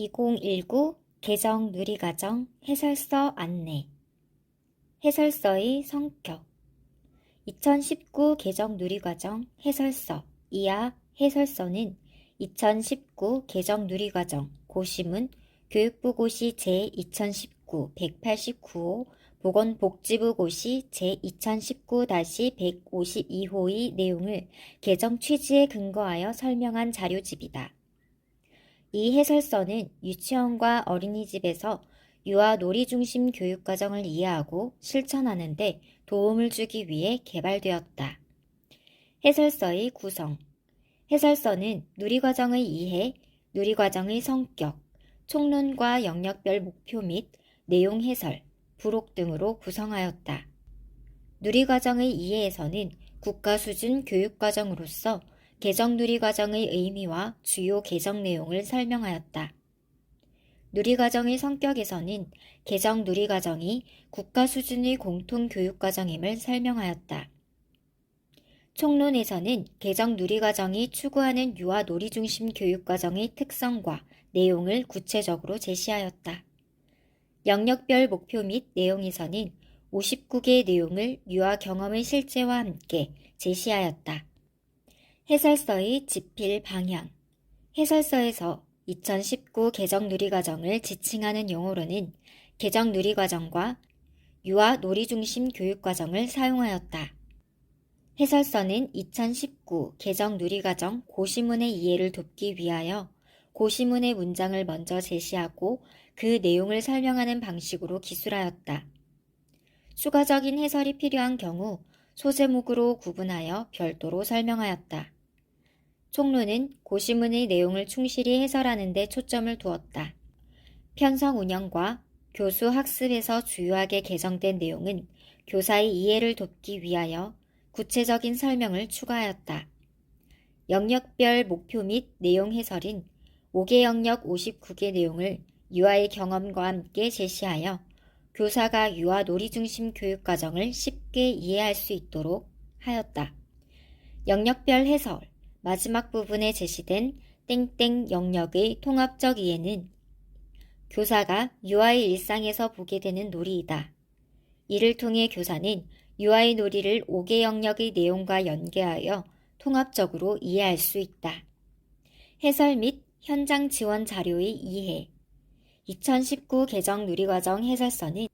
2019 개정 누리과정 해설서 안내. 해설서의 성격. 2019 개정 누리과정 해설서 이하 해설서는 2019 개정 누리과정 고시문 교육부 고시 제2019 189호 보건복지부 고시 제2019-152호의 내용을 개정 취지에 근거하여 설명한 자료집이다. 이 해설서는 유치원과 어린이집에서 유아 놀이 중심 교육과정을 이해하고 실천하는 데 도움을 주기 위해 개발되었다. 해설서의 구성. 해설서는 누리과정의 이해, 누리과정의 성격, 총론과 영역별 목표 및 내용 해설, 부록 등으로 구성하였다. 누리과정의 이해에서는 국가 수준 교육과정으로서 개정 누리과정의 의미와 주요 개정 내용을 설명하였다. 누리과정의 성격에서는 개정 누리과정이 국가 수준의 공통교육과정임을 설명하였다. 총론에서는 개정 누리과정이 추구하는 유아 놀이 중심 교육과정의 특성과 내용을 구체적으로 제시하였다. 영역별 목표 및 내용에서는 59개 내용을 유아 경험의 실제와 함께 제시하였다. 해설서의 집필 방향. 해설서에서 2019 개정 누리과정을 지칭하는 용어로는 개정 누리과정과 유아 놀이 중심 교육과정을 사용하였다. 해설서는 2019 개정 누리과정 고시문의 이해를 돕기 위하여 고시문의 문장을 먼저 제시하고 그 내용을 설명하는 방식으로 기술하였다. 추가적인 해설이 필요한 경우 소제목으로 구분하여 별도로 설명하였다. 총론은 고시문의 내용을 충실히 해설하는 데 초점을 두었다. 편성 운영과 교수 학습에서 주요하게 개정된 내용은 교사의 이해를 돕기 위하여 구체적인 설명을 추가하였다. 영역별 목표 및 내용 해설인 5개 영역 59개 내용을 유아의 경험과 함께 제시하여 교사가 유아 놀이 중심 교육과정을 쉽게 이해할 수 있도록 하였다. 영역별 해설. 마지막 부분에 제시된 땡땡 영역의 통합적 이해는 교사가 유아의 일상에서 보게 되는 놀이이다. 이를 통해 교사는 유아의 놀이를 5개 영역의 내용과 연계하여 통합적으로 이해할 수 있다. 해설 및 현장 지원 자료의 이해. 2019 개정 누리과정 해설서는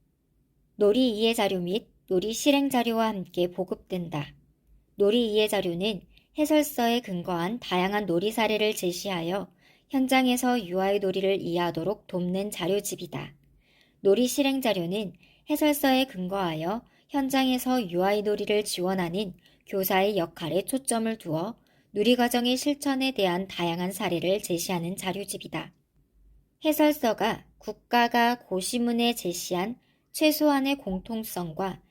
놀이 이해 자료 및 놀이 실행 자료와 함께 보급된다. 놀이 이해 자료는 해설서에 근거한 다양한 놀이 사례를 제시하여 현장에서 유아의 놀이를 이해하도록 돕는 자료집이다. 놀이 실행 자료는 해설서에 근거하여 현장에서 유아의 놀이를 지원하는 교사의 역할에 초점을 두어 누리과정의 실천에 대한 다양한 사례를 제시하는 자료집이다. 해설서가 국가가 고시문에 제시한 최소한의 공통성과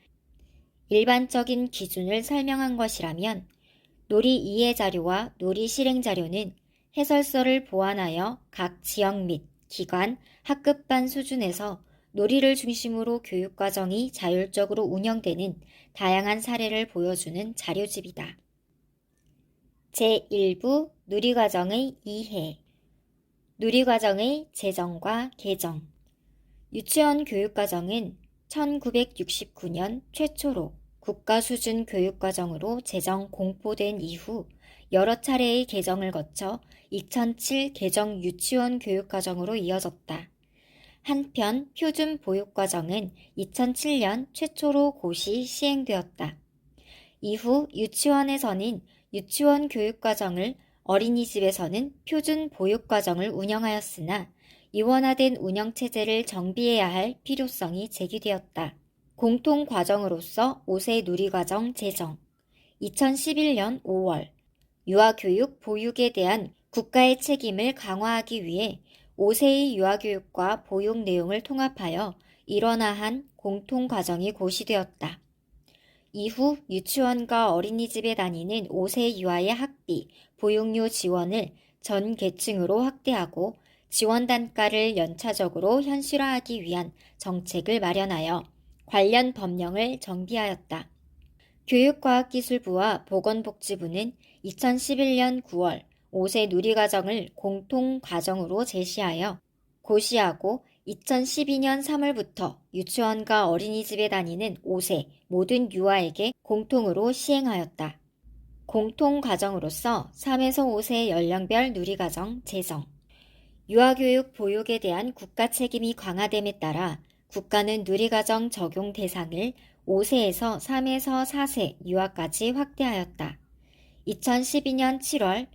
일반적인 기준을 설명한 것이라면 놀이 이해 자료와 놀이 실행 자료는 해설서를 보완하여 각 지역 및 기관, 학급반 수준에서 놀이를 중심으로 교육과정이 자율적으로 운영되는 다양한 사례를 보여주는 자료집이다. 제1부 누리과정의 이해. 누리과정의 제정과 개정. 유치원 교육과정은 1969년 최초로 국가 수준 교육과정으로 제정 공포된 이후 여러 차례의 개정을 거쳐 2007 개정 유치원 교육과정으로 이어졌다. 한편 표준 보육과정은 2007년 최초로 고시 시행되었다. 이후 유치원에서는 유치원 교육과정을, 어린이집에서는 표준 보육과정을 운영하였으나 이원화된 운영체제를 정비해야 할 필요성이 제기되었다. 공통과정으로서 5세 누리과정 제정. 2011년 5월 유아교육 보육에 대한 국가의 책임을 강화하기 위해 5세의 유아교육과 보육 내용을 통합하여 일원화한 공통과정이 고시되었다. 이후 유치원과 어린이집에 다니는 5세 유아의 학비, 보육료 지원을 전 계층으로 확대하고 지원 단가를 연차적으로 현실화하기 위한 정책을 마련하여 관련 법령을 정비하였다. 교육과학기술부와 보건복지부는 2011년 9월 5세 누리과정을 공통과정으로 제시하여 고시하고 2012년 3월부터 유치원과 어린이집에 다니는 5세 모든 유아에게 공통으로 시행하였다. 공통과정으로서 3에서 5세 연령별 누리과정 제정. 유아교육 보육에 대한 국가 책임이 강화됨에 따라 국가는 누리과정 적용 대상을 5세에서 3에서 4세 유아까지 확대하였다. 2012년 7월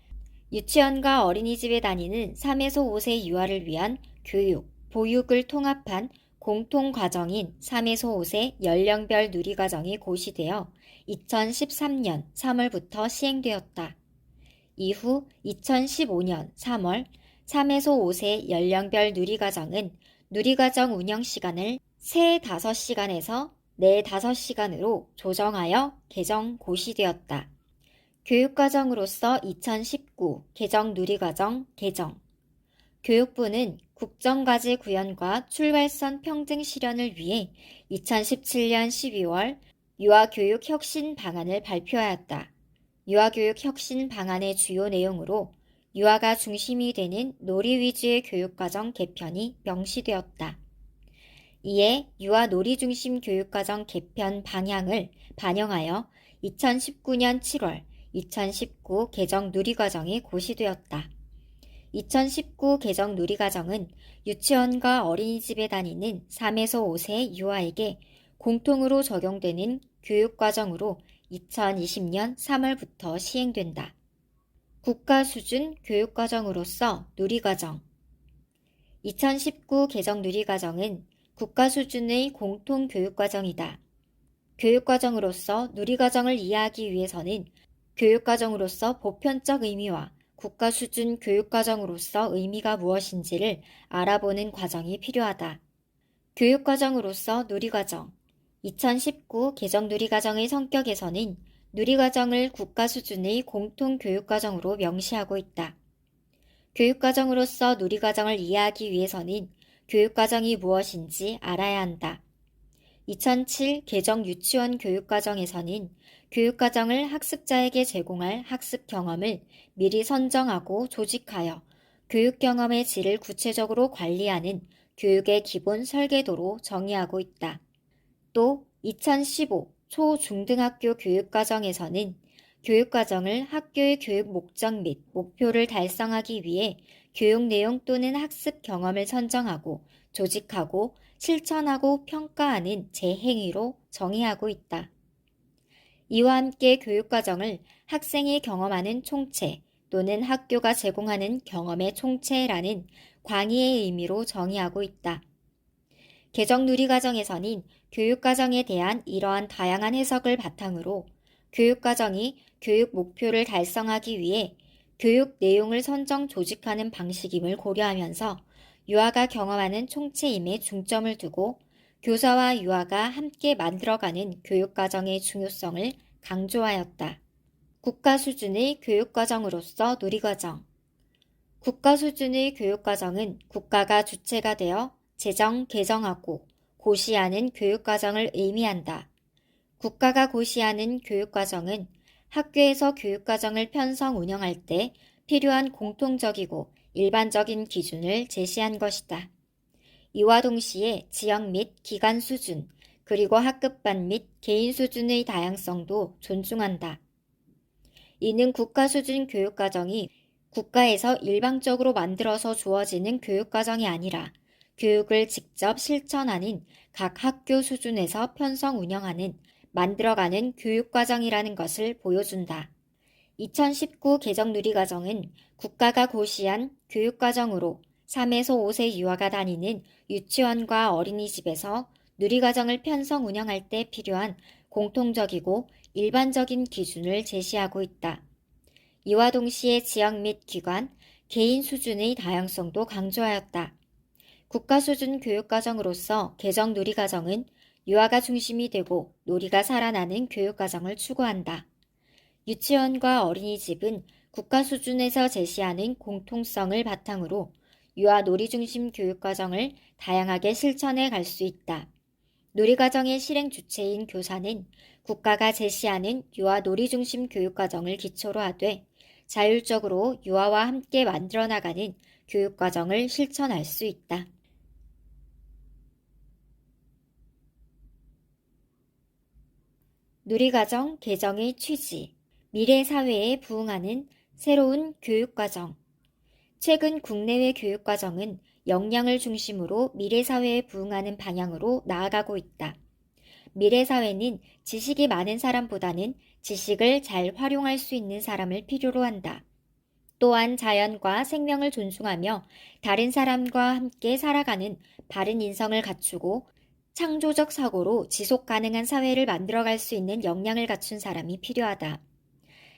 유치원과 어린이집에 다니는 3에서 5세 유아를 위한 교육, 보육을 통합한 공통과정인 3에서 5세 연령별 누리과정이 고시되어 2013년 3월부터 시행되었다. 이후 2015년 3월 3에서 5세 연령별 누리과정은 누리과정 운영 시간을 새 5시간에서 내 5시간으로 조정하여 개정 고시되었다. 교육과정으로서 2019 개정 누리과정 개정. 교육부는 국정과제 구현과 출발선 평등 실현을 위해 2017년 12월 유아교육 혁신 방안을 발표하였다. 유아교육 혁신 방안의 주요 내용으로 유아가 중심이 되는 놀이 위주의 교육과정 개편이 명시되었다. 이에 유아 놀이 중심 교육과정 개편 방향을 반영하여 2019년 7월 2019 개정 누리과정이 고시되었다. 2019 개정 누리과정은 유치원과 어린이집에 다니는 3에서 5세 유아에게 공통으로 적용되는 교육과정으로 2020년 3월부터 시행된다. 국가 수준 교육과정으로서 누리과정. 2019 개정 누리과정은 국가 수준의 공통 교육과정이다. 교육과정으로서 누리과정을 이해하기 위해서는 교육과정으로서 보편적 의미와 국가 수준 교육과정으로서 의미가 무엇인지를 알아보는 과정이 필요하다. 교육과정으로서 누리과정. 2019 개정 누리과정의 성격에서는 누리과정을 국가 수준의 공통 교육과정으로 명시하고 있다. 교육과정으로서 누리과정을 이해하기 위해서는 교육과정이 무엇인지 알아야 한다. 2007 개정 유치원 교육과정에서는 교육과정을 학습자에게 제공할 학습 경험을 미리 선정하고 조직하여 교육 경험의 질을 구체적으로 관리하는 교육의 기본 설계도로 정의하고 있다. 또 2015 초중등학교 교육과정에서는 교육과정을 학교의 교육 목적 및 목표를 달성하기 위해 교육 내용 또는 학습 경험을 선정하고 조직하고 실천하고 평가하는 재행위로 정의하고 있다. 이와 함께 교육과정을 학생이 경험하는 총체 또는 학교가 제공하는 경험의 총체라는 광의의 의미로 정의하고 있다. 개정 누리과정에서는 교육과정에 대한 이러한 다양한 해석을 바탕으로 교육과정이 교육 목표를 달성하기 위해 교육 내용을 선정 조직하는 방식임을 고려하면서 유아가 경험하는 총체임에 중점을 두고 교사와 유아가 함께 만들어가는 교육과정의 중요성을 강조하였다. 국가 수준의 교육과정으로서 누리과정. 국가 수준의 교육과정은 국가가 주체가 되어 제정, 개정하고 고시하는 교육과정을 의미한다. 국가가 고시하는 교육과정은 학교에서 교육과정을 편성 운영할 때 필요한 공통적이고 일반적인 기준을 제시한 것이다. 이와 동시에 지역 및 기관 수준, 그리고 학급반 및 개인 수준의 다양성도 존중한다. 이는 국가 수준 교육과정이 국가에서 일방적으로 만들어서 주어지는 교육과정이 아니라 교육을 직접 실천하는 각 학교 수준에서 편성 운영하는 만들어가는 교육과정이라는 것을 보여준다. 2019 개정 누리과정은 국가가 고시한 교육과정으로 3에서 5세 유아가 다니는 유치원과 어린이집에서 누리과정을 편성 운영할 때 필요한 공통적이고 일반적인 기준을 제시하고 있다. 이와 동시에 지역 및 기관, 개인 수준의 다양성도 강조하였다. 국가 수준 교육과정으로서 개정 누리과정은 유아가 중심이 되고 놀이가 살아나는 교육과정을 추구한다. 유치원과 어린이집은 국가 수준에서 제시하는 공통성을 바탕으로 유아 놀이 중심 교육과정을 다양하게 실천해 갈 수 있다. 놀이과정의 실행 주체인 교사는 국가가 제시하는 유아 놀이 중심 교육과정을 기초로 하되 자율적으로 유아와 함께 만들어 나가는 교육과정을 실천할 수 있다. 누리과정 개정의 취지, 미래 사회에 부응하는 새로운 교육과정. 최근 국내외 교육과정은 역량을 중심으로 미래 사회에 부응하는 방향으로 나아가고 있다. 미래 사회는 지식이 많은 사람보다는 지식을 잘 활용할 수 있는 사람을 필요로 한다. 또한 자연과 생명을 존중하며 다른 사람과 함께 살아가는 바른 인성을 갖추고 창조적 사고로 지속 가능한 사회를 만들어갈 수 있는 역량을 갖춘 사람이 필요하다.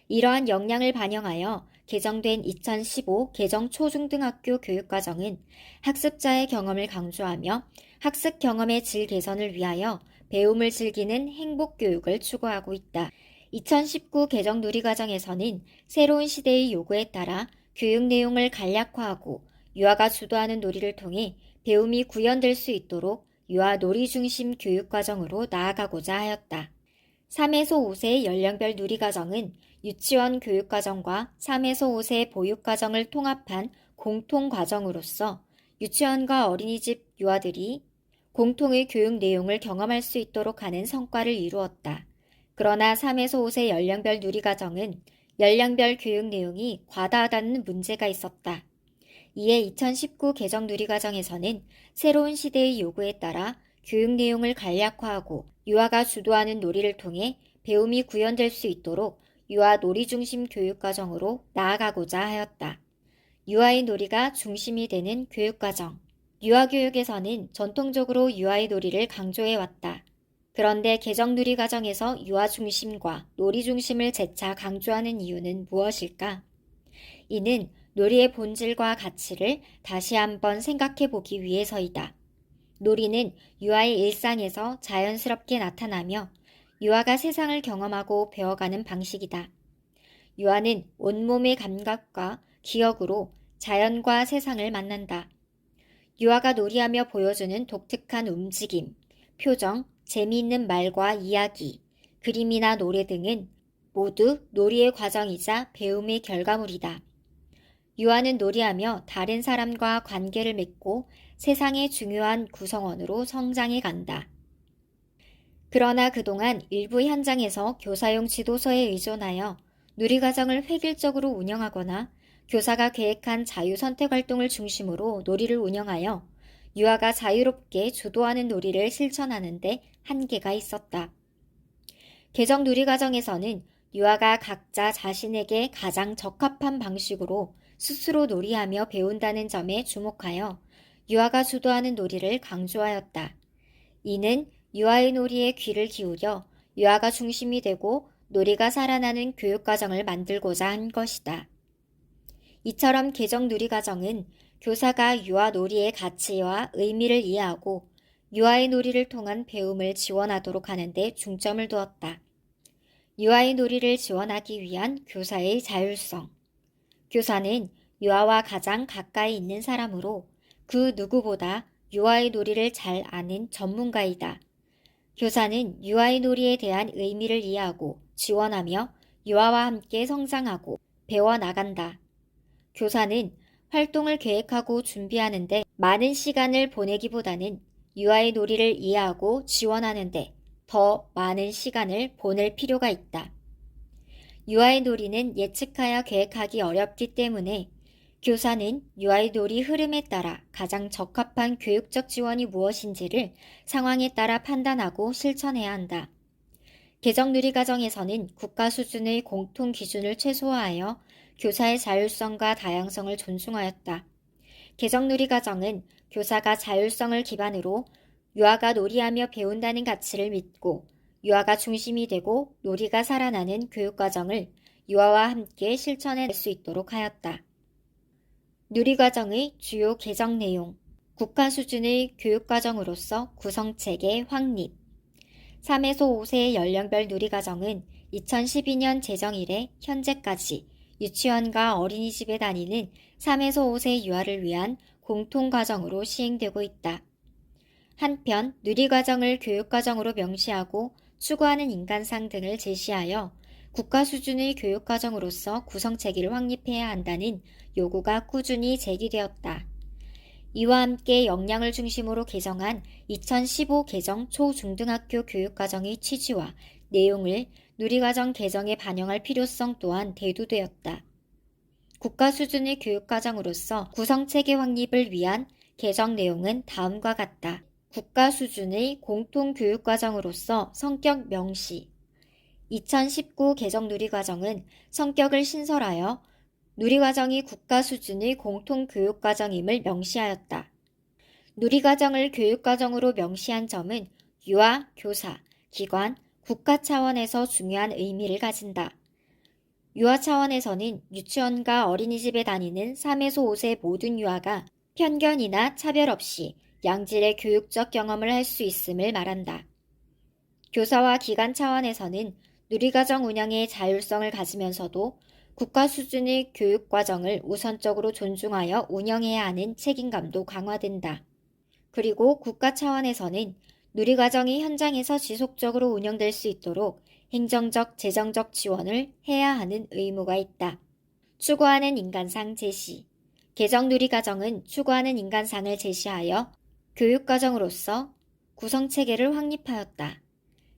이러한 역량을 반영하여 개정된 2015 개정 초중등학교 교육과정은 학습자의 경험을 강조하며 학습 경험의 질 개선을 위하여 배움을 즐기는 행복교육을 추구하고 있다. 2019 개정 누리과정에서는 새로운 시대의 요구에 따라 교육 내용을 간략화하고 유아가 주도하는 놀이를 통해 배움이 구현될 수 있도록 유아 놀이 중심 교육과정으로 나아가고자 하였다. 3에서 5세 연령별 누리과정은 유치원 교육과정과 3에서 5세 보육과정을 통합한 공통과정으로서 유치원과 어린이집 유아들이 공통의 교육 내용을 경험할 수 있도록 하는 성과를 이루었다. 그러나 3에서 5세 연령별 누리과정은 연령별 교육 내용이 과다하다는 문제가 있었다. 이에 2019 개정 누리과정에서는 새로운 시대의 요구에 따라 교육 내용을 간략화하고 유아가 주도하는 놀이를 통해 배움이 구현될 수 있도록 유아 놀이 중심 교육과정으로 나아가고자 하였다. 유아의 놀이가 중심이 되는 교육과정. 유아교육에서는 전통적으로 유아의 놀이를 강조해왔다. 그런데 개정 누리과정에서 유아 중심과 놀이 중심을 재차 강조하는 이유는 무엇일까? 이는 놀이의 본질과 가치를 다시 한번 생각해 보기 위해서이다. 놀이는 유아의 일상에서 자연스럽게 나타나며 유아가 세상을 경험하고 배워가는 방식이다. 유아는 온몸의 감각과 기억으로 자연과 세상을 만난다. 유아가 놀이하며 보여주는 독특한 움직임, 표정, 재미있는 말과 이야기, 그림이나 노래 등은 모두 놀이의 과정이자 배움의 결과물이다. 유아는 놀이하며 다른 사람과 관계를 맺고 세상의 중요한 구성원으로 성장해 간다. 그러나 그동안 일부 현장에서 교사용 지도서에 의존하여 누리과정을 획일적으로 운영하거나 교사가 계획한 자유선택 활동을 중심으로 놀이를 운영하여 유아가 자유롭게 주도하는 놀이를 실천하는 데 한계가 있었다. 개정 누리과정에서는 유아가 각자 자신에게 가장 적합한 방식으로 스스로 놀이하며 배운다는 점에 주목하여 유아가 주도하는 놀이를 강조하였다. 이는 유아의 놀이에 귀를 기울여 유아가 중심이 되고 놀이가 살아나는 교육과정을 만들고자 한 것이다. 이처럼 개정 누리과정은 교사가 유아 놀이의 가치와 의미를 이해하고 유아의 놀이를 통한 배움을 지원하도록 하는 데 중점을 두었다. 유아의 놀이를 지원하기 위한 교사의 자율성. 교사는 유아와 가장 가까이 있는 사람으로 그 누구보다 유아의 놀이를 잘 아는 전문가이다. 교사는 유아의 놀이에 대한 의미를 이해하고 지원하며 유아와 함께 성장하고 배워나간다. 교사는 활동을 계획하고 준비하는데 많은 시간을 보내기보다는 유아의 놀이를 이해하고 지원하는데 더 많은 시간을 보낼 필요가 있다. 유아의 놀이는 예측하여 계획하기 어렵기 때문에 교사는 유아의 놀이 흐름에 따라 가장 적합한 교육적 지원이 무엇인지를 상황에 따라 판단하고 실천해야 한다. 개정 누리과정에서는 국가 수준의 공통 기준을 최소화하여 교사의 자율성과 다양성을 존중하였다. 개정 누리과정은 교사가 자율성을 기반으로 유아가 놀이하며 배운다는 가치를 믿고 유아가 중심이 되고 놀이가 살아나는 교육과정을 유아와 함께 실천해낼 수 있도록 하였다. 누리과정의 주요 개정 내용, 국가 수준의 교육과정으로서 구성체계 확립. 3에서 5세 연령별 누리과정은 2012년 제정 이래 현재까지 유치원과 어린이집에 다니는 3에서 5세 유아를 위한 공통과정으로 시행되고 있다. 한편 누리과정을 교육과정으로 명시하고 추구하는 인간상 등을 제시하여 국가 수준의 교육과정으로서 구성체계를 확립해야 한다는 요구가 꾸준히 제기되었다. 이와 함께 역량을 중심으로 개정한 2015 개정 초중등학교 교육과정의 취지와 내용을 누리과정 개정에 반영할 필요성 또한 대두되었다. 국가 수준의 교육과정으로서 구성체계 확립을 위한 개정 내용은 다음과 같다. 국가 수준의 공통교육과정으로서 성격 명시. 2019 개정 누리과정은 성격을 신설하여 누리과정이 국가 수준의 공통교육과정임을 명시하였다. 누리과정을 교육과정으로 명시한 점은 유아, 교사, 기관, 국가 차원에서 중요한 의미를 가진다. 유아 차원에서는 유치원과 어린이집에 다니는 3에서 5세 모든 유아가 편견이나 차별 없이 양질의 교육적 경험을 할 수 있음을 말한다. 교사와 기관 차원에서는 누리과정 운영의 자율성을 가지면서도 국가 수준의 교육과정을 우선적으로 존중하여 운영해야 하는 책임감도 강화된다. 그리고 국가 차원에서는 누리과정이 현장에서 지속적으로 운영될 수 있도록 행정적, 재정적 지원을 해야 하는 의무가 있다. 추구하는 인간상 제시. 개정 누리과정은 추구하는 인간상을 제시하여 교육과정으로서 구성체계를 확립하였다.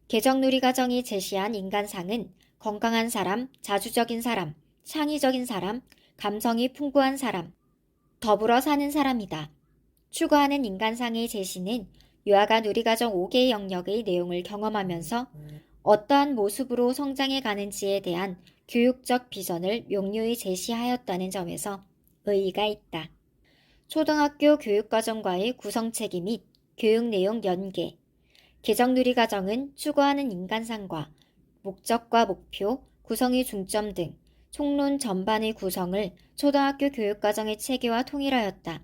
개정 누리과정이 제시한 인간상은 건강한 사람, 자주적인 사람, 창의적인 사람, 감성이 풍부한 사람, 더불어 사는 사람이다. 추구하는 인간상의 제시는 유아가 누리과정 5개의 영역의 내용을 경험하면서 어떠한 모습으로 성장해 가는지에 대한 교육적 비전을 명료히 제시하였다는 점에서 의의가 있다. 초등학교 교육과정과의 구성체계 및 교육 내용 연계. 개정 누리과정은 추구하는 인간상과 목적과 목표, 구성의 중점 등 총론 전반의 구성을 초등학교 교육과정의 체계와 통일하였다.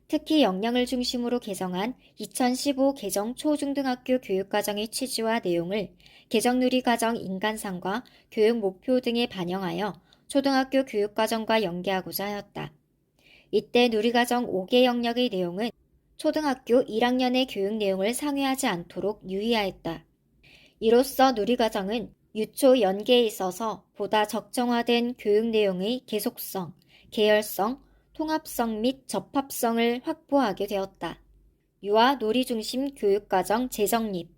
특히 역량을 중심으로 개정한 2015 개정 초중등학교 교육과정의 취지와 내용을 개정 누리과정 인간상과 교육 목표 등에 반영하여 초등학교 교육과정과 연계하고자 하였다. 이때 누리과정 5개 영역의 내용은 초등학교 1학년의 교육 내용을 상회하지 않도록 유의하였다. 이로써 누리과정은 유초 연계에 있어서 보다 적정화된 교육 내용의 계속성, 계열성, 통합성 및 접합성을 확보하게 되었다. 유아 놀이 중심 교육과정 재정립.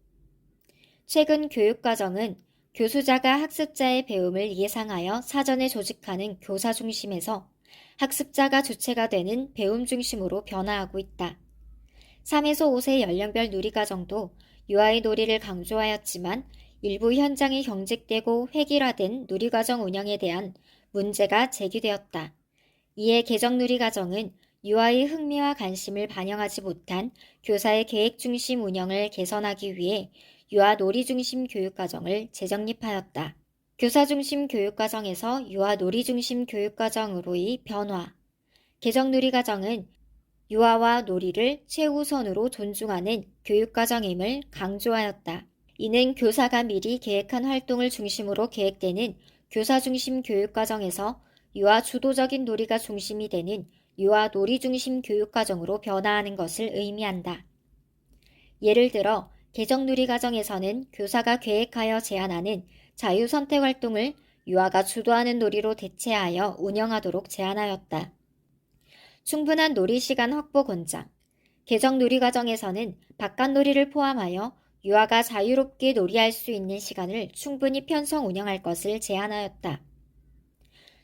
최근 교육과정은 교수자가 학습자의 배움을 예상하여 사전에 조직하는 교사 중심에서 학습자가 주체가 되는 배움 중심으로 변화하고 있다. 3에서 5세 연령별 누리과정도 유아의 놀이를 강조하였지만 일부 현장이 경직되고 획일화된 누리과정 운영에 대한 문제가 제기되었다. 이에 개정 누리과정은 유아의 흥미와 관심을 반영하지 못한 교사의 계획 중심 운영을 개선하기 위해 유아 놀이 중심 교육과정을 재정립하였다. 교사 중심 교육과정에서 유아 놀이 중심 교육과정으로의 변화. 개정 누리과정은 유아와 놀이를 최우선으로 존중하는 교육과정임을 강조하였다. 이는 교사가 미리 계획한 활동을 중심으로 계획되는 교사 중심 교육과정에서 유아 주도적인 놀이가 중심이 되는 유아 놀이 중심 교육과정으로 변화하는 것을 의미한다. 예를 들어 개정 누리과정에서는 교사가 계획하여 제안하는 자유선택 활동을 유아가 주도하는 놀이로 대체하여 운영하도록 제안하였다. 충분한 놀이 시간 확보 권장. 개정 누리과정에서는 바깥 놀이를 포함하여 유아가 자유롭게 놀이할 수 있는 시간을 충분히 편성 운영할 것을 제안하였다.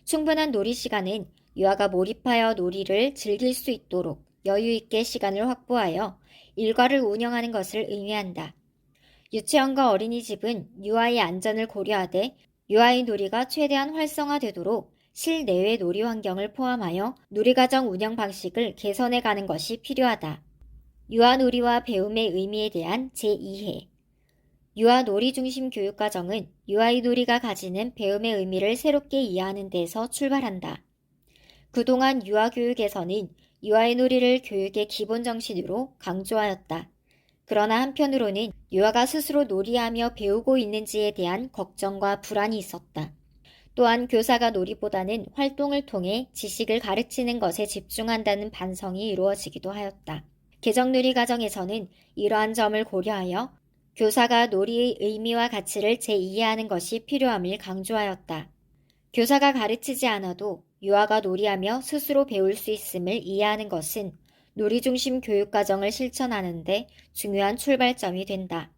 충분한 놀이 시간은 유아가 몰입하여 놀이를 즐길 수 있도록 여유 있게 시간을 확보하여 일과를 운영하는 것을 의미한다. 유치원과 어린이집은 유아의 안전을 고려하되 유아의 놀이가 최대한 활성화되도록 실내외 놀이 환경을 포함하여 누리과정 운영 방식을 개선해 가는 것이 필요하다. 유아 놀이와 배움의 의미에 대한 제2회. 유아 놀이 중심 교육과정은 유아의 놀이가 가지는 배움의 의미를 새롭게 이해하는 데서 출발한다. 그동안 유아 교육에서는 유아의 놀이를 교육의 기본 정신으로 강조하였다. 그러나 한편으로는 유아가 스스로 놀이하며 배우고 있는지에 대한 걱정과 불안이 있었다. 또한 교사가 놀이보다는 활동을 통해 지식을 가르치는 것에 집중한다는 반성이 이루어지기도 하였다. 개정 누리 과정에서는 이러한 점을 고려하여 교사가 놀이의 의미와 가치를 재이해하는 것이 필요함을 강조하였다. 교사가 가르치지 않아도 유아가 놀이하며 스스로 배울 수 있음을 이해하는 것은 놀이 중심 교육과정을 실천하는 데 중요한 출발점이 된다.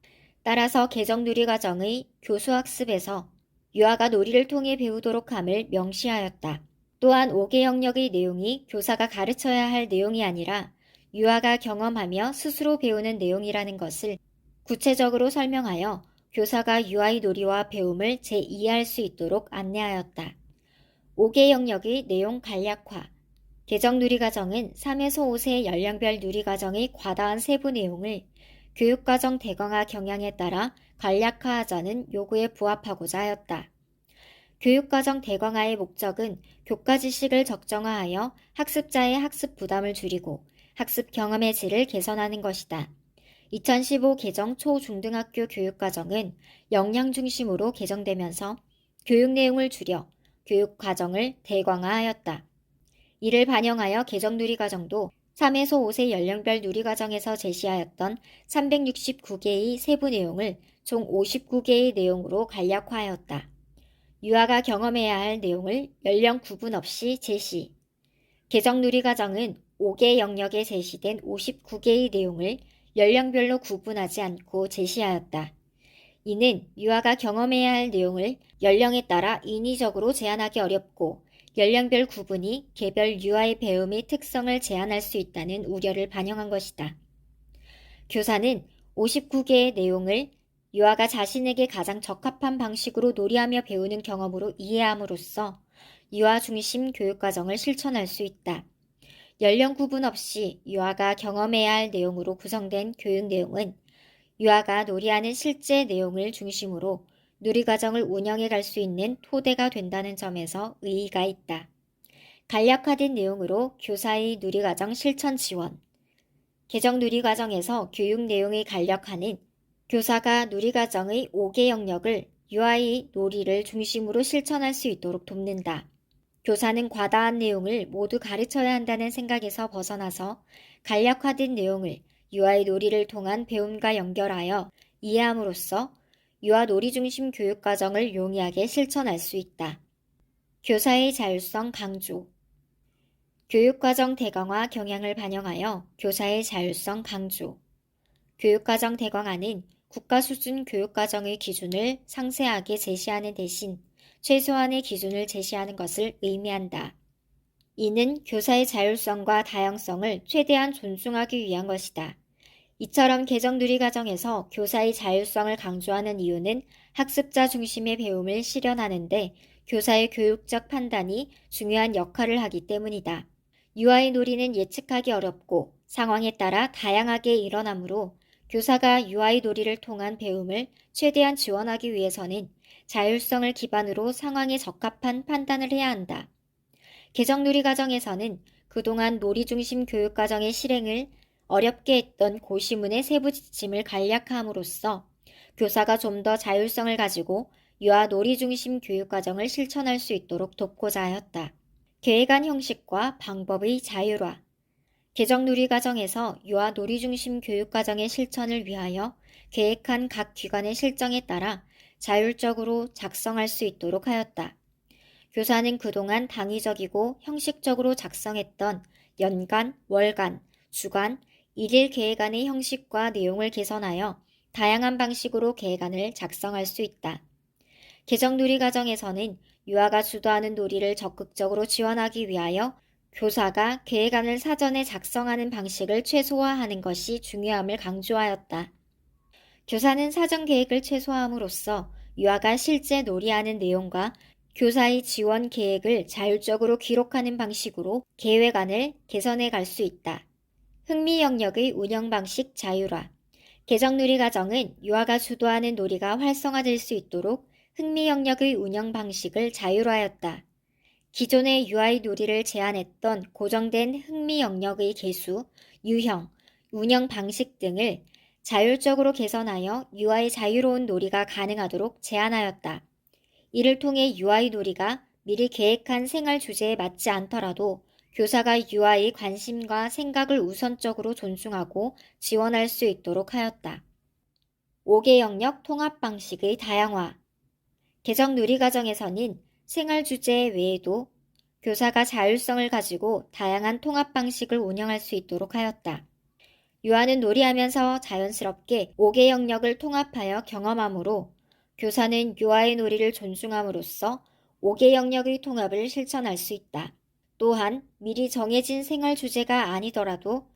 따라서 개정 누리과정의 교수학습에서 유아가 놀이를 통해 배우도록 함을 명시하였다. 또한 5개 영역의 내용이 교사가 가르쳐야 할 내용이 아니라 유아가 경험하며 스스로 배우는 내용이라는 것을 구체적으로 설명하여 교사가 유아의 놀이와 배움을 재이해할 수 있도록 안내하였다. 5개 영역의 내용 간략화. 개정 누리과정은 3에서 5세 연령별 누리과정의 과다한 세부 내용을 교육과정 대강화 경향에 따라 간략화하자는 요구에 부합하고자 하였다. 교육과정 대강화의 목적은 교과 지식을 적정화하여 학습자의 학습 부담을 줄이고 학습 경험의 질을 개선하는 것이다. 2015 개정 초중등학교 교육과정은 역량 중심으로 개정되면서 교육 내용을 줄여 교육 과정을 대강화하였다. 이를 반영하여 개정 누리과정도 3에서 5세 연령별 누리과정에서 제시하였던 369개의 세부 내용을 총 59개의 내용으로 간략화하였다. 유아가 경험해야 할 내용을 연령 구분 없이 제시. 개정 누리과정은 5개 영역에 제시된 59개의 내용을 연령별로 구분하지 않고 제시하였다. 이는 유아가 경험해야 할 내용을 연령에 따라 인위적으로 제한하기 어렵고 연령별 구분이 개별 유아의 배움의 특성을 제한할 수 있다는 우려를 반영한 것이다. 교사는 59개의 내용을 유아가 자신에게 가장 적합한 방식으로 놀이하며 배우는 경험으로 이해함으로써 유아 중심 교육과정을 실천할 수 있다. 연령 구분 없이 유아가 경험해야 할 내용으로 구성된 교육 내용은 유아가 놀이하는 실제 내용을 중심으로 누리과정을 운영해 갈 수 있는 토대가 된다는 점에서 의의가 있다. 간략화된 내용으로 교사의 누리과정 실천 지원. 개정 누리과정에서 교육 내용의 간략화는 교사가 누리과정의 5개 영역을 유아의 놀이를 중심으로 실천할 수 있도록 돕는다. 교사는 과다한 내용을 모두 가르쳐야 한다는 생각에서 벗어나서 간략화된 내용을 유아의 놀이를 통한 배움과 연결하여 이해함으로써 유아 놀이 중심 교육과정을 용이하게 실천할 수 있다. 교사의 자율성 강조. 교육과정 대강화 경향을 반영하여 교사의 자율성 강조. 교육과정 대강화는 국가 수준 교육과정의 기준을 상세하게 제시하는 대신 최소한의 기준을 제시하는 것을 의미한다. 이는 교사의 자율성과 다양성을 최대한 존중하기 위한 것이다. 이처럼 개정 누리과정에서 교사의 자율성을 강조하는 이유는 학습자 중심의 배움을 실현하는데 교사의 교육적 판단이 중요한 역할을 하기 때문이다. 유아의 놀이는 예측하기 어렵고 상황에 따라 다양하게 일어나므로 교사가 유아의 놀이를 통한 배움을 최대한 지원하기 위해서는 자율성을 기반으로 상황에 적합한 판단을 해야 한다. 개정 누리과정에서는 그동안 놀이 중심 교육과정의 실행을 어렵게 했던 고시문의 세부 지침을 간략화함으로써 교사가 좀 더 자율성을 가지고 유아 놀이 중심 교육과정을 실천할 수 있도록 돕고자 하였다. 계획안 형식과 방법의 자율화. 개정 누리과정에서 유아 놀이 중심 교육과정의 실천을 위하여 계획한 각 기관의 실정에 따라 자율적으로 작성할 수 있도록 하였다. 교사는 그동안 당위적이고 형식적으로 작성했던 연간, 월간, 주간, 일일 계획안의 형식과 내용을 개선하여 다양한 방식으로 계획안을 작성할 수 있다. 개정 누리과정에서는 유아가 주도하는 놀이를 적극적으로 지원하기 위하여 교사가 계획안을 사전에 작성하는 방식을 최소화하는 것이 중요함을 강조하였다. 교사는 사전 계획을 최소화함으로써 유아가 실제 놀이하는 내용과 교사의 지원 계획을 자율적으로 기록하는 방식으로 계획안을 개선해 갈 수 있다. 흥미 영역의 운영 방식 자율화. 개정 누리과정은 유아가 주도하는 놀이가 활성화될 수 있도록 흥미 영역의 운영 방식을 자율화하였다. 기존의 유아의 놀이를 제한했던 고정된 흥미 영역의 개수, 유형, 운영 방식 등을 자율적으로 개선하여 유아의 자유로운 놀이가 가능하도록 제한하였다. 이를 통해 유아의 놀이가 미리 계획한 생활 주제에 맞지 않더라도 교사가 유아의 관심과 생각을 우선적으로 존중하고 지원할 수 있도록 하였다. 5개 영역 통합 방식의 다양화. 개정 누리과정에서는 생활 주제 외에도 교사가 자율성을 가지고 다양한 통합 방식을 운영할 수 있도록 하였다. 유아는 놀이하면서 자연스럽게 5개 영역을 통합하여 경험하므로 교사는 유아의 놀이를 존중함으로써 5개 영역의 통합을 실천할 수 있다. 또한 미리 정해진 생활 주제가 아니더라도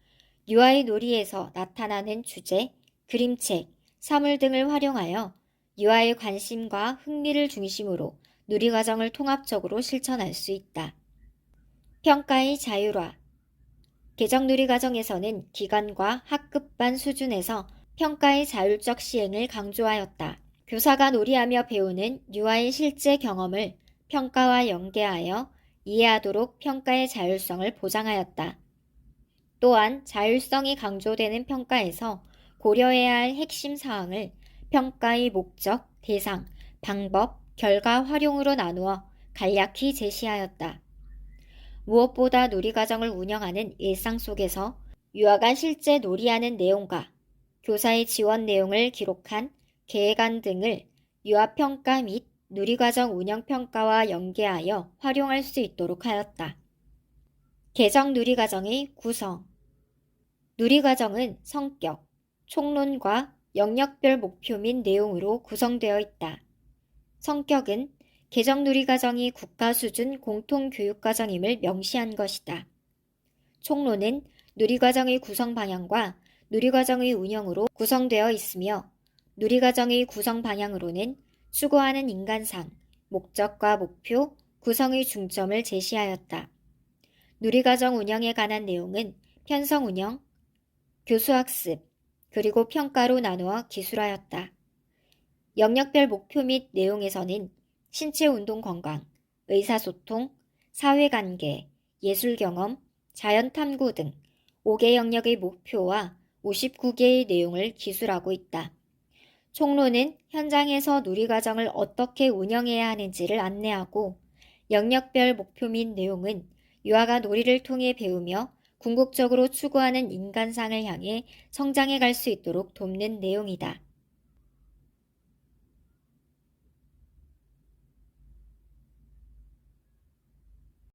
유아의 놀이에서 나타나는 주제, 그림책, 사물 등을 활용하여 유아의 관심과 흥미를 중심으로 누리과정을 통합적으로 실천할 수 있다. 평가의 자율화. 개정 누리과정에서는 기관과 학급반 수준에서 평가의 자율적 시행을 강조하였다. 교사가 놀이하며 배우는 유아의 실제 경험을 평가와 연계하여 이해하도록 평가의 자율성을 보장하였다. 또한 자율성이 강조되는 평가에서 고려해야 할 핵심 사항을 평가의 목적, 대상, 방법, 결과, 활용으로 나누어 간략히 제시하였다. 무엇보다 놀이과정을 운영하는 일상 속에서 유아가 실제 놀이하는 내용과 교사의 지원 내용을 기록한 계획안 등을 유아평가 및 누리과정 운영평가와 연계하여 활용할 수 있도록 하였다. 개정 누리과정의 구성. 누리과정은 성격, 총론과 영역별 목표 및 내용으로 구성되어 있다. 성격은 개정 누리과정이 국가 수준 공통교육과정임을 명시한 것이다. 총론은 누리과정의 구성 방향과 누리과정의 운영으로 구성되어 있으며 누리과정의 구성 방향으로는 추구하는 인간상, 목적과 목표, 구성의 중점을 제시하였다. 누리과정 운영에 관한 내용은 편성 운영, 교수학습, 그리고 평가로 나누어 기술하였다. 영역별 목표 및 내용에서는 신체운동 건강, 의사소통, 사회관계, 예술경험, 자연탐구 등 5개 영역의 목표와 59개의 내용을 기술하고 있다. 총론은 현장에서 누리과정을 어떻게 운영해야 하는지를 안내하고 영역별 목표 및 내용은 유아가 놀이를 통해 배우며 궁극적으로 추구하는 인간상을 향해 성장해 갈 수 있도록 돕는 내용이다.